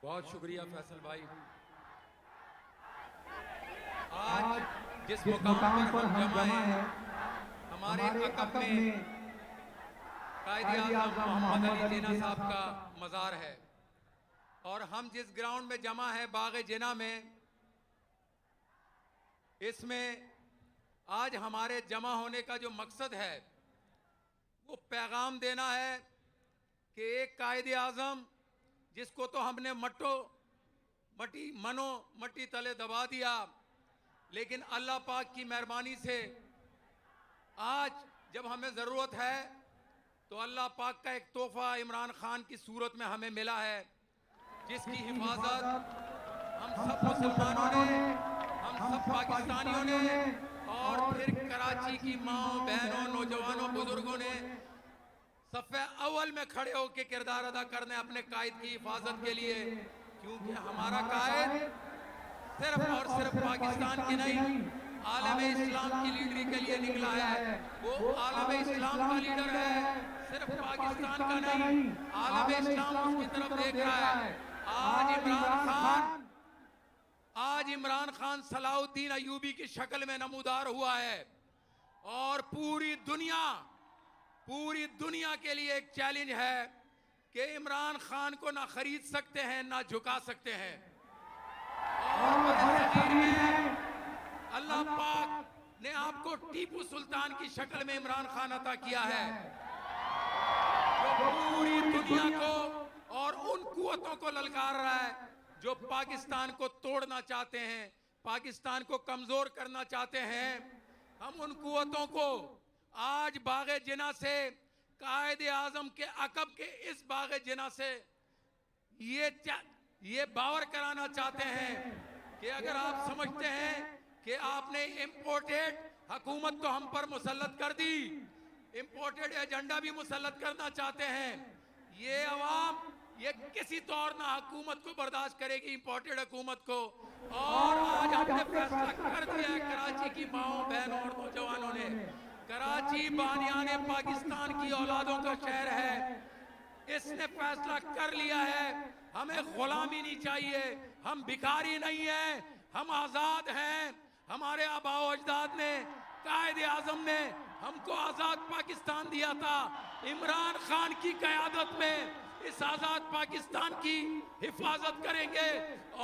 बहुत शुक्रिया फैसल भाई। आज जिस मुकाम पर हम जमा हैं, हमारे अक़ब में कायद-ए-आज़म मोहम्मद अली जिन्ना साहब का मज़ार है और हम जिस ग्राउंड में जमा है बाग़-ए-जिन्ना में, इसमें आज हमारे जमा होने का जो मकसद है वो पैगाम देना है कि एक कायद-ए-आज़म जिसको तो हमने मट्टी तले दबा दिया, लेकिन अल्लाह पाक की मेहरबानी से आज जब हमें ज़रूरत है तो अल्लाह पाक का एक तोहफ़ा इमरान खान की सूरत में हमें मिला है, जिसकी हिफाजत हम सब मुसलमानों ने, हम सब पाकिस्तानियों ने और फिर कराची की माओ बहनों, नौजवानों, बुजुर्गों ने सफ़े अव्वल में खड़े होकर किरदार अदा करने अपने कायद की हिफाजत के लिए, क्योंकि हमारा कायद सिर्फ और सिर्फ पाकिस्तान की नहीं, आलम इस्लाम की लीडरी के लिए निकला है। वो आलम इस्लाम का लीडर है, सिर्फ पाकिस्तान का नहीं, आलम इस्लाम उसकी तरफ देख रहा है। आज इमरान खान सलाहुद्दीन अयूबी की शक्ल में नमूदार हुआ है और पूरी दुनिया के लिए एक चैलेंज है कि इमरान खान को ना खरीद सकते हैं ना झुका सकते हैं। अल्लाह पाक ने आपको टीपू सुल्तान की शक्ल में इमरान खान अता किया है, जो पूरी दुनिया को और उन कुव्वतों को ललकार रहा है जो पाकिस्तान को तोड़ना चाहते हैं, पाकिस्तान को कमजोर करना चाहते हैं। हम उन कुव्वतों को आज बाग़-ए-जिन्ना से, कायद-ए-आज़म के अक़ब के इस बाग़-ए-जिन्ना से ये बावर कराना चाहते हैं कि अगर आप समझते हैं कि आपने इम्पोर्टेड हुकूमत तो हम पर मुसल्लत कर दी, इम्पोर्टेड एजेंडा भी मुसल्लत करना चाहते हैं, ये अवाम ये किसी तौर ना हुकूमत को बर्दाश्त करेगी, इम्पोर्टेड हुकूमत को। और आज हमने फैसला कर दिया है, कराची की माओ बहनों और नौजवानों ने, कराची बानियाने पाकिस्तान की औलादों का शहर है, इसने फैसला कर लिया है हमें गुलामी नहीं चाहिए, हम भिखारी नहीं हैं, हम आज़ाद हैं। हमारे आबाओ अजदाद ने, कायद-ए-आज़म ने हमको आज़ाद पाकिस्तान दिया था। इमरान खान की क़यादत में इस आज़ाद पाकिस्तान की हिफाजत करेंगे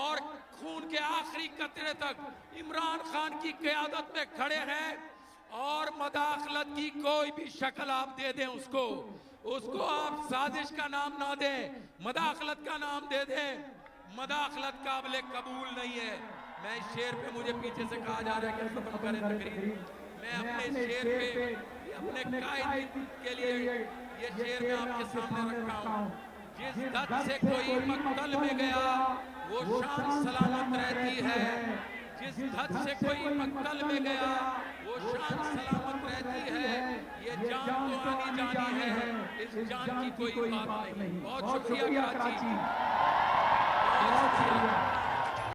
और खून के आखिरी कतरे तक इमरान खान की क़यादत में खड़े हैं। और मदाखलत की कोई भी शक्ल आप दे दें उसको आप साजिश का नाम ना दें, मदाखलत का नाम दे दें, मदाखलत काबिल कबूल नहीं है। मैं इस शेर पे, मुझे पीछे से कहा जा रहा है कि खत्म करें तकरीर, मैं अपने इस शेर पे अपने कायद के लिए ये शेर मैं आपके सामने रखा हूँ। जिस दत से कोई मक्तल में गया वो शान सलामत रहती है, जिस दत से कोई मक्तल में गया वो शान सलामत रहती है, ये जान तो आनी जानी है, इस जान की कोई बात नहीं। बहुत शुक्रिया कराची, बहुत शुक्रिया।